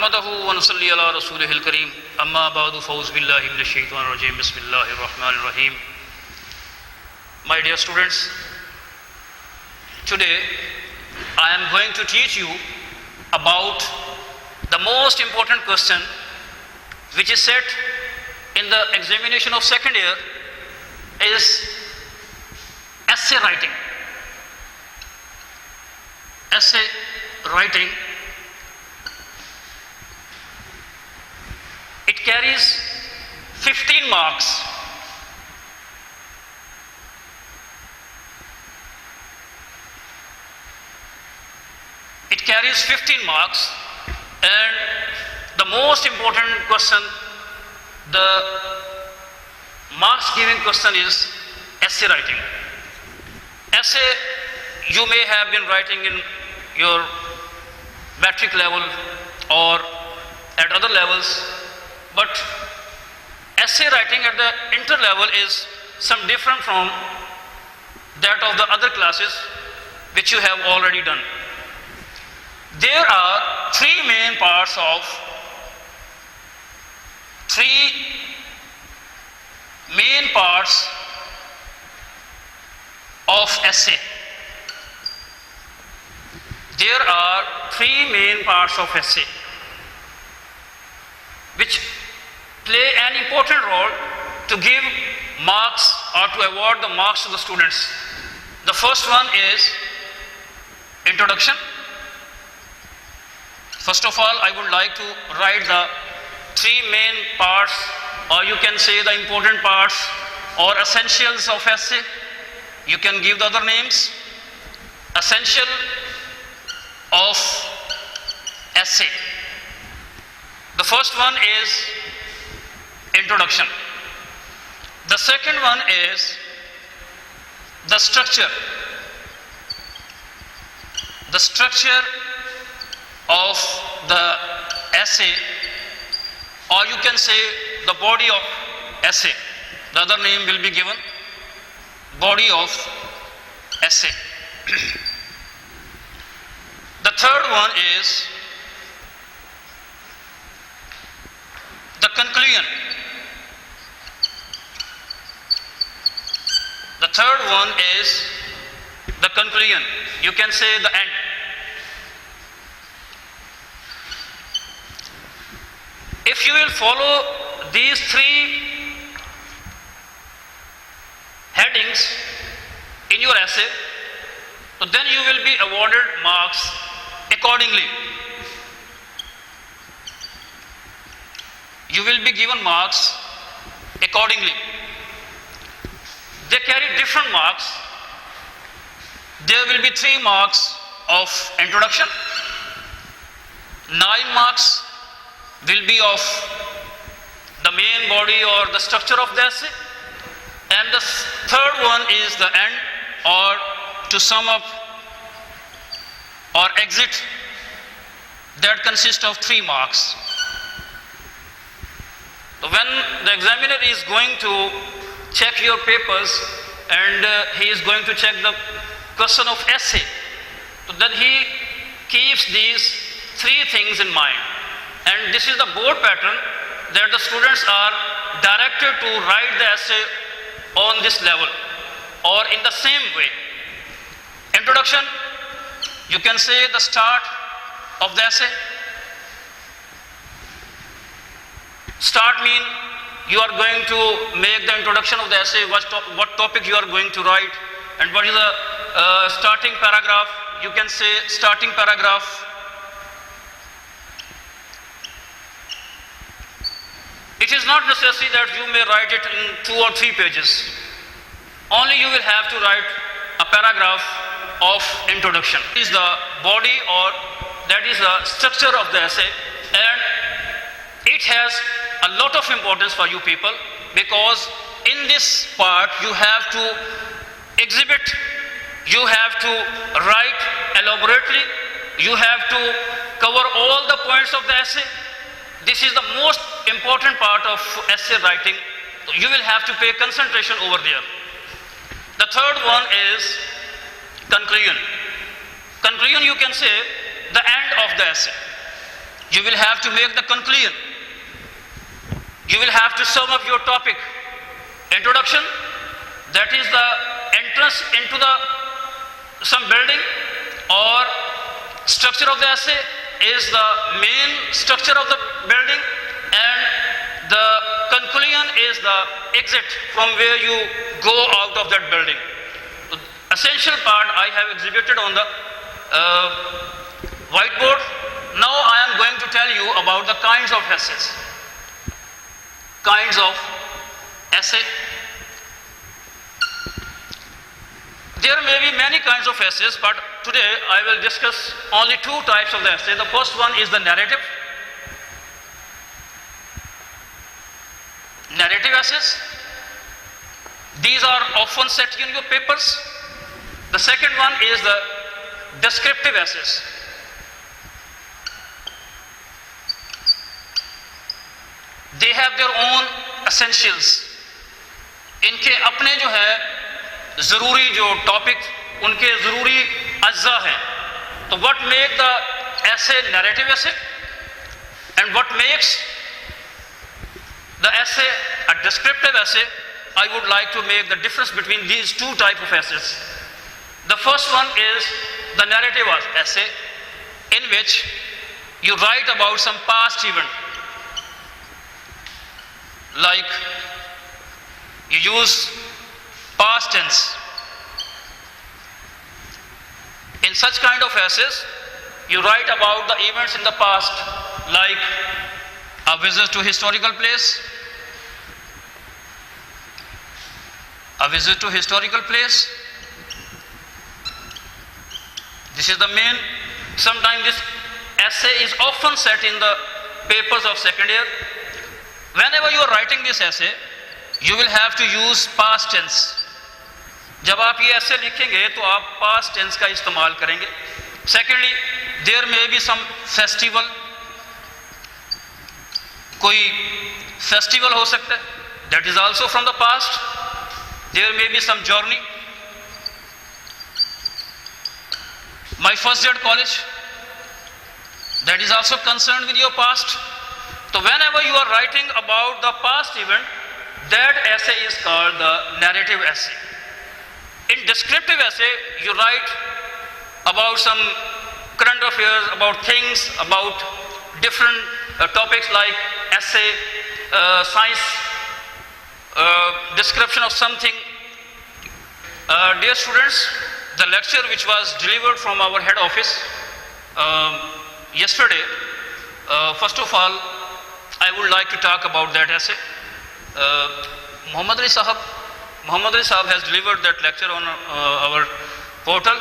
नहमदहु व नुसल्ली अला रसूलिहिल करीम अम्मा बअदु फ़ऊज़ु बिल्लाहि मिनश शैतानिर रजीम बिस्मिल्लाहिर रहमानिर रहीम. My dear students, today I am going to teach you about the most important question which is set in the examination of second year is essay writing. Essay writing, it carries 15 marks. It carries 15 marks, and the most important question, the marks giving question is essay writing. Essay you may have been writing in your matric level or at other levels, but essay writing at the inter level is some different from that of the other classes which you have already done. There are three main parts of essay. There are three main parts of essay which play an important role to give marks or to award the marks to the students. The first one is introduction. First of all, I would like to write the three main parts, or you can say the important parts or essentials of essay. You can give the other names. Essential of essay. The first one is introduction. The second one is the structure. The structure of the essay, or you can say the body of essay. The other name will be given body of essay. The third one is the conclusion. The third one is the conclusion. You can say the end. If you will follow these three headings in your essay, so then you will be awarded marks accordingly. You will be given marks accordingly. They carry different marks. There will be 3 marks of introduction, 9 marks will be of the main body or the structure of the essay, and the third one is the end, or to sum up or exit, that consists of 3 marks. When the examiner is going to check your papers and he is going to check the question of essay, so then he keeps these 3 things in mind. And this is the board pattern that the students are directed to write the essay on this level or in the same way. Introduction, you can say the start of the essay. Start mean you are going to make the introduction of the essay, what topic you are going to write, and what is the starting paragraph. You can say starting paragraph. It is not necessary that you may write it in 2 or 3 pages. Only you will have to write a paragraph of introduction. This is the body, or that is the structure of the essay, and it has a lot of importance for you people, because in this part you have to exhibit, you have to write elaborately, you have to cover all the points of the essay. This is the most important part of essay writing. You will have to pay concentration over there. The third one is conclusion. Conclusion, you can say the end of the essay. You will have to make the conclusion. You will have to sum up your topic. Introduction, that is the entrance into the some building, or structure of the essay is the main structure of the building, and the conclusion is the exit from where you go out of that building. The essential part I have exhibited on the whiteboard. Now I am going to tell you about the kinds of essays. Kinds of essay. There may be many kinds of essays, but today I will discuss only two types of the essay. The first one is the narrative. Narrative essays. These are often set in your papers. The second one is the descriptive essays. They have their own essentials. इनके अपने जो है ज़रूरी जो topic, उनके ज़रूरी अज्जा हैं. तो what make the essay narrative essay and what makes the essay a descriptive essay? I would like to make the difference between these two types of essays. The first one is the narrative essay, in which you write about some past event. Like you use past tense. In such kind of essays, you write about the events in the past, like a visit to historical place, a visit to historical place. This is the main. Sometimes this essay is often set in the papers of second year. Whenever you are writing this essay, you will have to use past tense. जब आप ये essay लिखेंगे तो आप past tense का इस्तेमाल करेंगे. Secondly, there may be some festival. कोई festival हो सकता है, that is also from the past. There may be some journey. My first day at college, that is also concerned with your past. So whenever you are writing about the past event, that essay is called the narrative essay. In descriptive essay, you write about some current affairs, about things, about different topics like essay, science, description of something. Dear students, the lecture which was delivered from our head office yesterday, first of all, I would like to talk about that essay. Muhammad Ali Sahab has delivered that lecture on our portal,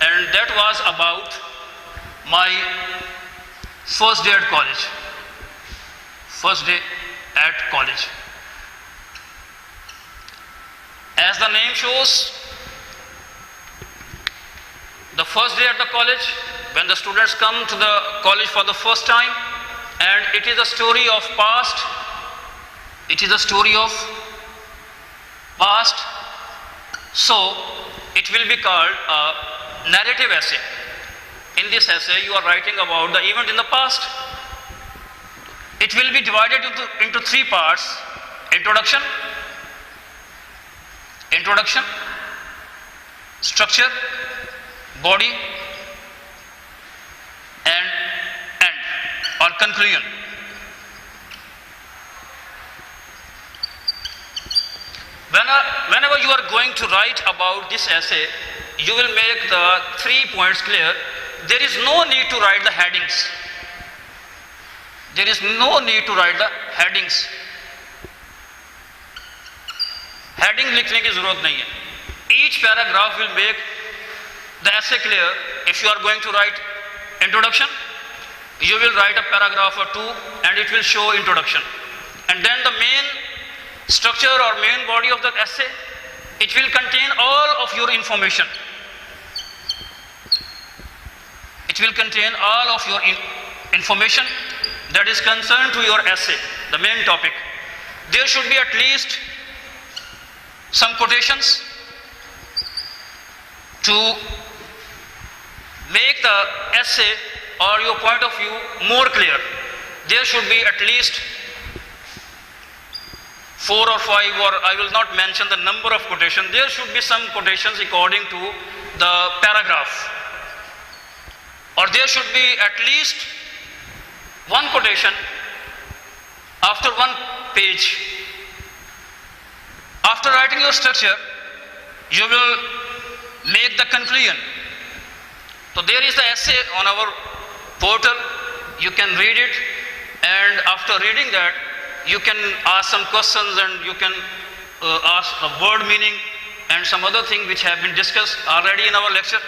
and that was about my first day at college. First day at college. As the name shows, the first day at the college, when the students come to the college for the first time, and it is a story of past. It is a story of past. So it will be called a narrative essay. In this essay, you are writing about the event in the past. It will be divided into three parts: introduction, structure, body, and end or conclusion. Whenever you are going to write about this essay, you will make the 3 points clear. There is no need to write the headings. There is no need to write the headings. Heading लिखने की जरूरत नहीं है. Each paragraph will make the essay clear. If you are going to write introduction, you will write a paragraph or two and it will show introduction. And then the main structure or main body of the essay, it will contain all of your information. It will contain all of your information that is concerned to your essay, the main topic. There should be at least some quotations to make the essay or your point of view more clear, there should be at least 4 or 5, or I will not mention the number of quotations. There should be some quotations according to the paragraph, or there should be at least one quotation after one page. After writing your structure, you will make the conclusion. So there is the essay on our portal. You can read it, and after reading that, you can ask some questions, and you can ask the word meaning and some other thing which have been discussed already in our lecture.